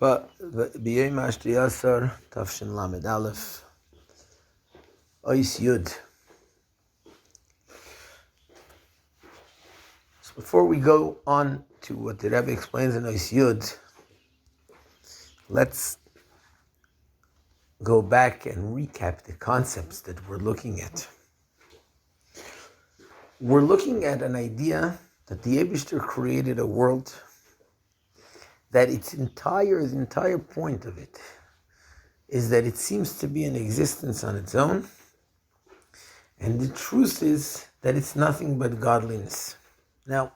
ביום עשיתי תשל"א, Ois Yud. So before we go on to what the Rebbe explains in Ois Yud, let's go back and recap the concepts that we're looking at. We're looking at an idea that the Eibishter created a world that the entire point of it is that it seems to be in existence on its own, and the truth is that it's nothing but godliness. Now,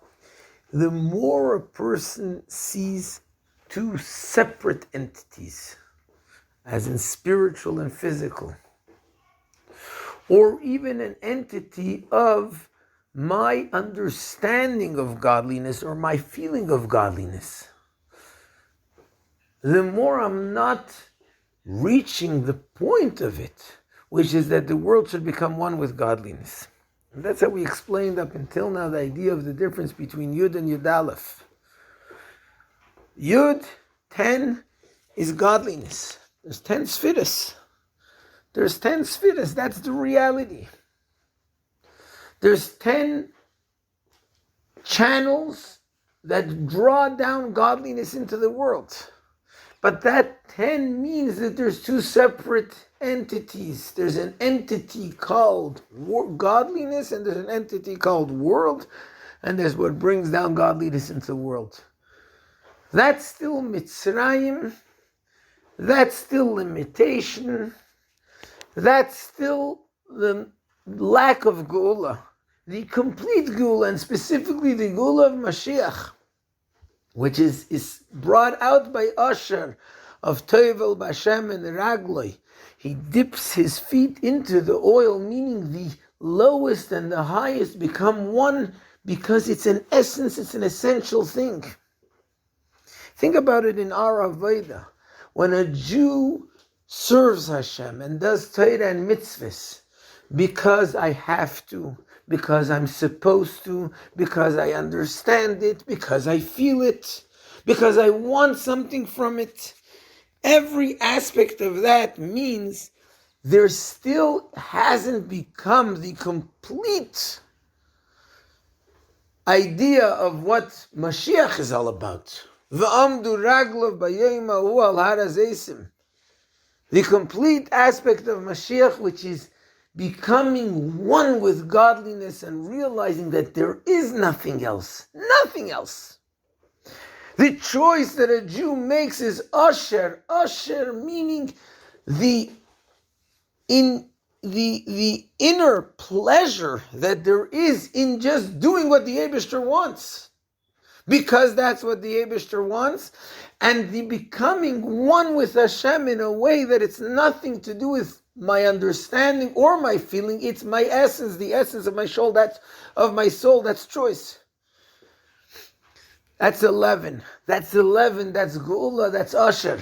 the more a person sees two separate entities, as in spiritual and physical, or even an entity of my understanding of godliness or my feeling of godliness, the more I'm not reaching the point of it, which is that the world should become one with godliness. And that's how we explained up until now the idea of the difference between Yud and Yud Aleph. Yud, 10, is godliness. There's 10 spheres. There's 10 spheres. That's the reality. There's 10 channels that draw down godliness into the world. But that 10 means that there's two separate entities. There's an entity called godliness, and there's an entity called world, and there's what brings down godliness into the world. That's still Mitzrayim. That's still limitation. That's still the lack of Geula. The complete Geula, and specifically the Geula of Mashiach, which is brought out by Asher of Toivel Bashem and Ragloi. He dips his feet into the oil, meaning the lowest and the highest become one, because it's an essence, it's an essential thing. Think about it in our Avodah. When a Jew serves Hashem and does Torah and mitzvahs, because I have to, because I'm supposed to, because I understand it, because I feel it, because I want something from it, every aspect of that means there still hasn't become the complete idea of what Mashiach is all about. V'amdu raglav bayom hahu al har hazeisim. The complete aspect of Mashiach, which is becoming one with godliness and realizing that there is nothing else. Nothing else. The choice that a Jew makes is Asher. Asher meaning the inner pleasure that there is in just doing what the Eibishter wants. Because that's what the Eibishter wants. And the becoming one with Hashem in a way that it's nothing to do with my understanding or my feeling. It's my essence, the essence of my soul. That's choice. That's 11. That's Geula, that's Asher.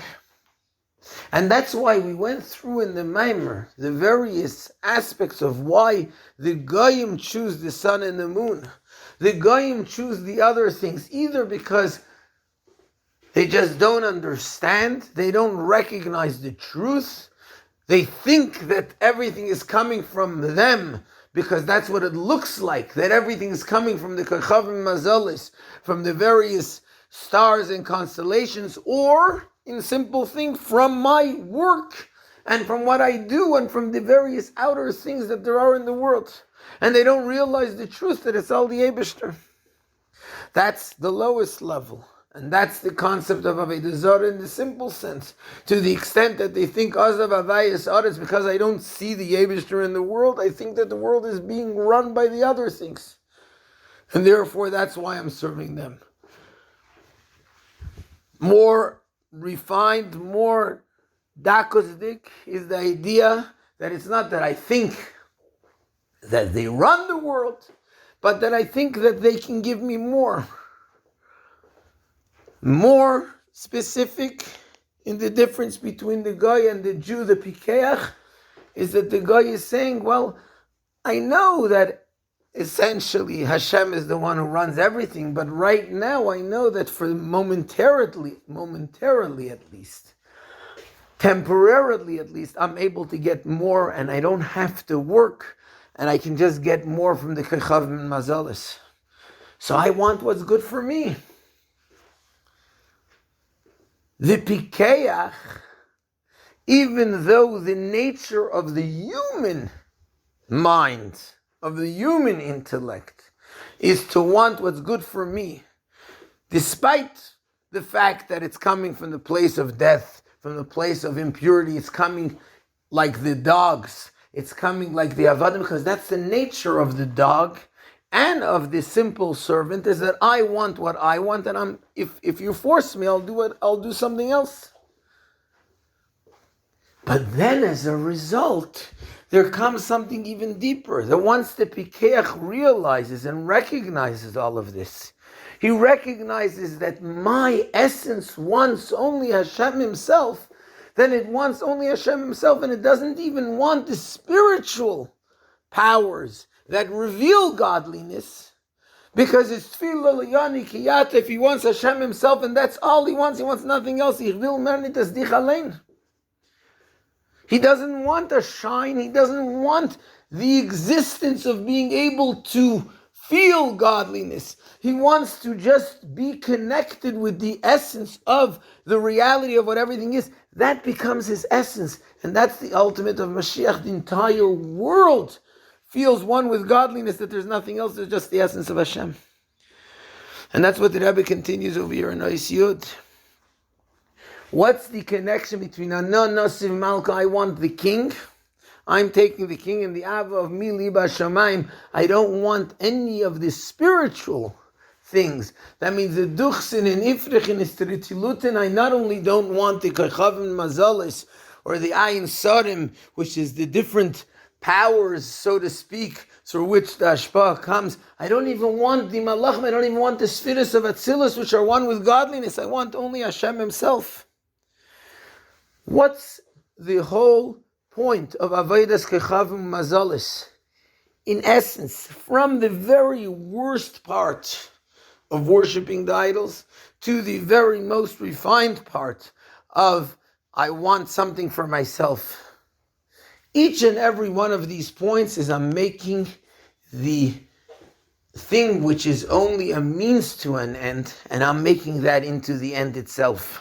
And that's why we went through in the Maimer the various aspects of why the Goyim choose the sun and the moon. The Goyim choose the other things, either because they just don't understand, they don't recognize the truth, they think that everything is coming from them, because that's what it looks like, that everything is coming from the Kochavim Mazalis, from the various stars and constellations, or, in simple thing, from my work, and from what I do, and from the various outer things that there are in the world. And they don't realize the truth that it's all the Eibishter. That's the lowest level. And that's the concept of Avodah Zarah in the simple sense. To the extent that they think, Azav Avayas Aretz, because I don't see the Eibishter in the world, I think that the world is being run by the other things. And therefore, that's why I'm serving them. More refined, more dakozdik is the idea that it's not that I think that they run the world, but that I think that they can give me more. More specific in the difference between the guy and the Jew, the Pikeach, is that the guy is saying, well, I know that essentially Hashem is the one who runs everything, but right now I know that for momentarily at least, temporarily at least, I'm able to get more and I don't have to work and I can just get more from the Kechavim and Mazalis. So I want what's good for me. The Pikeach, even though the nature of the human mind, of the human intellect, is to want what's good for me, despite the fact that it's coming from the place of death, from the place of impurity, it's coming like the dogs, it's coming like the avadim, because that's the nature of the dog and of the simple servant, is that I want what I want, and if you force me, I'll do something else. But then as a result, there comes something even deeper, that once the Pikeach realizes and recognizes all of this, he recognizes that my essence wants only Hashem himself, then it wants only Hashem himself, and it doesn't even want the spiritual powers that reveal godliness, because it's tefillah l'yani kiyata. If he wants Hashem himself and that's all he wants nothing else. He doesn't want a shine, he doesn't want the existence of being able to feel godliness. He wants to just be connected with the essence of the reality of what everything is. That becomes his essence, and that's the ultimate of Mashiach. The entire world feels one with godliness, that there's nothing else, there's just the essence of Hashem. And that's what the Rebbe continues over here in Ois Yud. What's the connection between Anon Nasiv Malka, I want the king, I'm taking the king, and the Ava of Mi Liba Shamayim, I don't want any of the spiritual things. That means the Duchsin and Ifrich and Istritilutin, I not only don't want the Kechavim Mazalis or the Ayin Sarim, which is the different powers, so to speak, through which the Ashpah comes. I don't even want the Malachim, I don't even want the Spheres of Atzilus, which are one with godliness. I want only Hashem himself. What's the whole point of Avodas Kechavim Mazalis? In essence, from the very worst part of worshipping the idols to the very most refined part of I want something for myself. Each and every one of these points is I'm making the thing which is only a means to an end, and I'm making that into the end itself.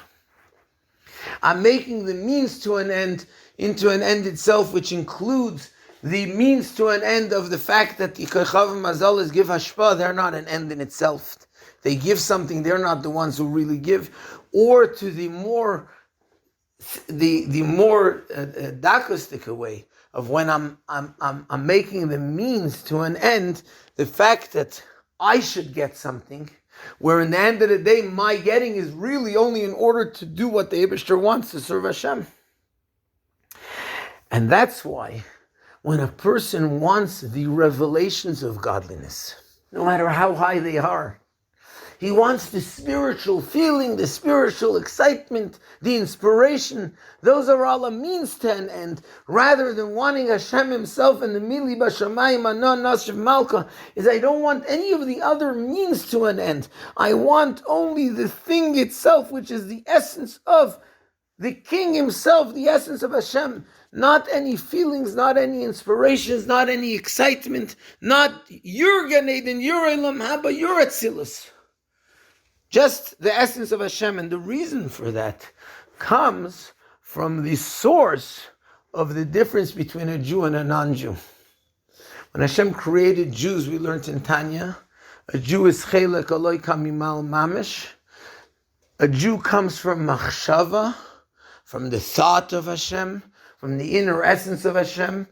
I'm making the means to an end into an end itself, which includes the means to an end of the fact that the Kechavim Mazalis give hashpah, they're not an end in itself. They give something, they're not the ones who really give. Or to the more darkistic way of when I'm making the means to an end, the fact that I should get something, where in the end of the day, my getting is really only in order to do what the Eibishter wants, to serve Hashem. And that's why when a person wants the revelations of godliness, no matter how high they are, he wants the spiritual feeling, the spiritual excitement, the inspiration. Those are all a means to an end. Rather than wanting Hashem himself and the Mili Bashamayim Anon Nasiv Malka, is I don't want any of the other means to an end. I want only the thing itself, which is the essence of the King himself, the essence of Hashem. Not any feelings, not any inspirations, not any excitement, not your Gan Eden, your Elam Haba, your Atzilus. Just the essence of Hashem. And the reason for that comes from the source of the difference between a Jew and a non-Jew. When Hashem created Jews, we learned in Tanya, a Jew is chelek aloi kamimal mamish. A Jew comes from machshava, from the thought of Hashem, from the inner essence of Hashem.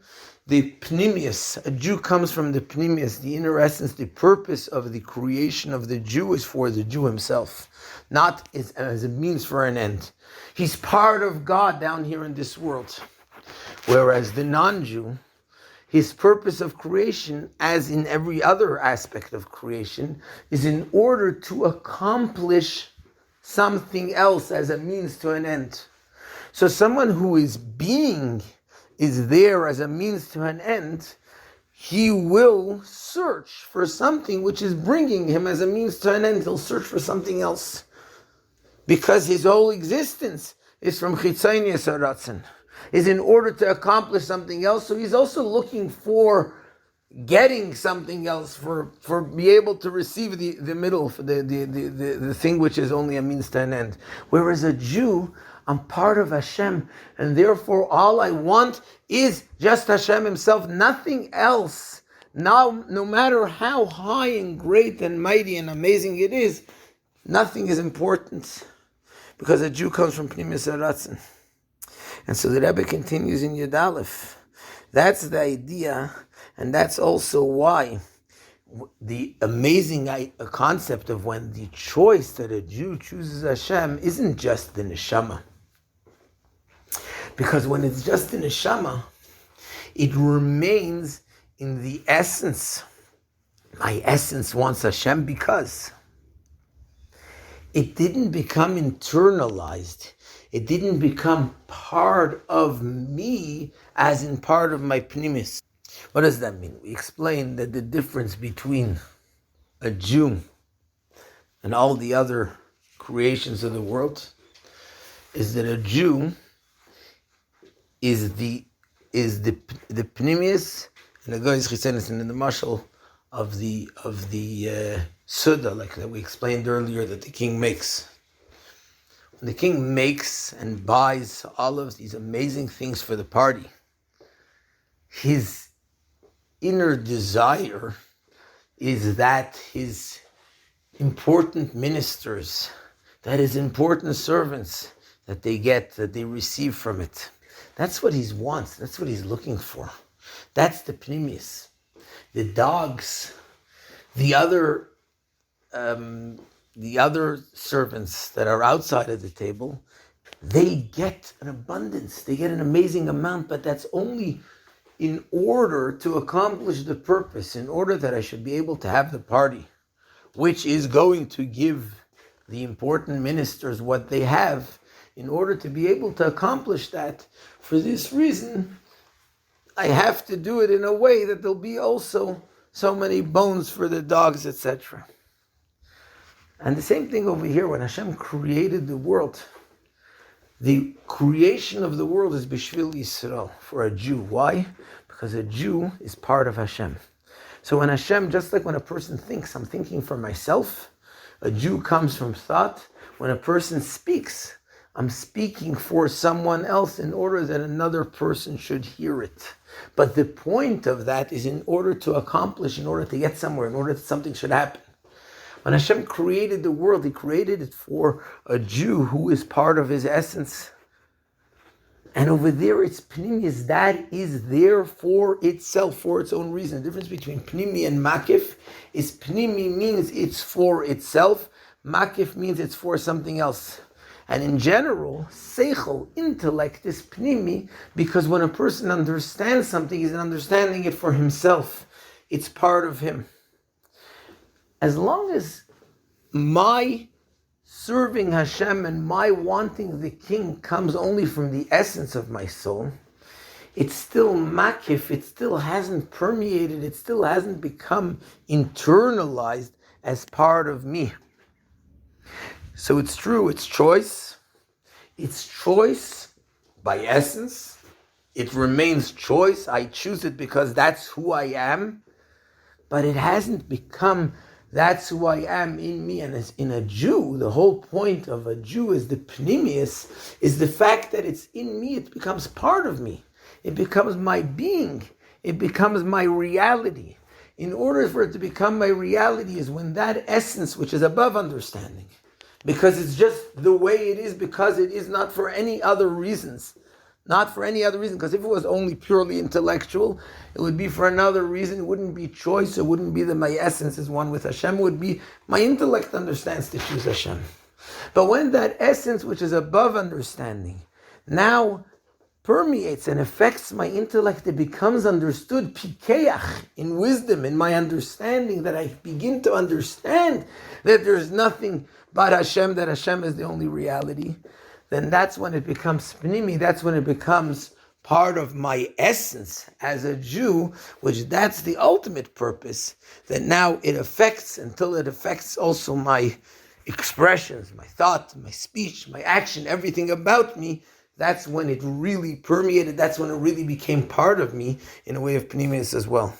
The pnimius, a Jew comes from the pnimius, the inner essence. The purpose of the creation of the Jew is for the Jew himself, not as a means for an end. He's part of God down here in this world. Whereas the non-Jew, his purpose of creation, as in every other aspect of creation, is in order to accomplish something else as a means to an end. So someone who is being is there as a means to an end, he will search for something which is bringing him as a means to an end. He'll search for something else. Because his whole existence is from chitzonius haratzon, is in order to accomplish something else. So he's also looking for getting something else, for be able to receive the middle, for the thing which is only a means to an end. Whereas a Jew, I'm part of Hashem, and therefore all I want is just Hashem himself, nothing else. Now, no matter how high and great and mighty and amazing it is, nothing is important, because a Jew comes from Pnimis Haratzon. And so the Rebbe continues in Yud Aleph. That's the idea, and that's also why the amazing concept of when the choice that a Jew chooses Hashem isn't just the neshama. Because when it's just the neshama, it remains in the essence. My essence wants Hashem because it didn't become internalized. It didn't become part of me as in part of my pnimis. What does that mean? We explained that the difference between a Jew and all the other creations of the world is that a Jew is the pnimis, and the guys chisenis in the mashal of the Suda, like that we explained earlier, that the king makes. When the king makes and buys all of these amazing things for the party, his inner desire is that his important ministers, that his important servants, that they receive from it. That's what he wants, that's what he's looking for. That's the pnimis. The dogs, the other servants that are outside of the table, they get an abundance, they get an amazing amount, but that's only in order to accomplish the purpose, in order that I should be able to have the party, which is going to give the important ministers what they have. In order to be able to accomplish that, for this reason, I have to do it in a way that there'll be also so many bones for the dogs, etc. And the same thing over here, when Hashem created the world, the creation of the world is Bishvil Yisrael, for a Jew. Why? Because a Jew is part of Hashem. So when Hashem, just like when a person thinks, I'm thinking for myself, a Jew comes from thought. When a person speaks, I'm speaking for someone else in order that another person should hear it. But the point of that is in order to accomplish, in order to get somewhere, in order that something should happen. When Hashem created the world, He created it for a Jew who is part of His essence. And over there, it's pnimius, that is there for itself, for its own reason. The difference between pnimi and makif is pnimi means it's for itself, makif means it's for something else. And in general, seichel, intellect, is pnimi, because when a person understands something, he's understanding it for himself. It's part of him. As long as my serving Hashem and my wanting the king comes only from the essence of my soul, it's still makif, it still hasn't permeated, it still hasn't become internalized as part of me. So it's true, it's choice. It's choice by essence. It remains choice. I choose it because that's who I am. But it hasn't become that's who I am in me. And as in a Jew, the whole point of a Jew is the pnimius, is the fact that it's in me, it becomes part of me. It becomes my being. It becomes my reality. In order for it to become my reality is when that essence, which is above understanding, because it's just the way it is, because it is not for any other reasons. Not for any other reason, because if it was only purely intellectual, it would be for another reason. It wouldn't be choice. It wouldn't be that my essence is one with Hashem. It would be my intellect understands to choose Hashem. But when that essence, which is above understanding, now permeates and affects my intellect, it becomes understood, pikeach, in wisdom, in my understanding, that I begin to understand that there's nothing but Hashem, that Hashem is the only reality, then that's when it becomes pnimi, that's when it becomes part of my essence as a Jew, which that's the ultimate purpose, that now it affects until it affects also my expressions, my thought, my speech, my action, everything about me. That's when it really permeated, that's when it really became part of me in a way of Pneumius as well.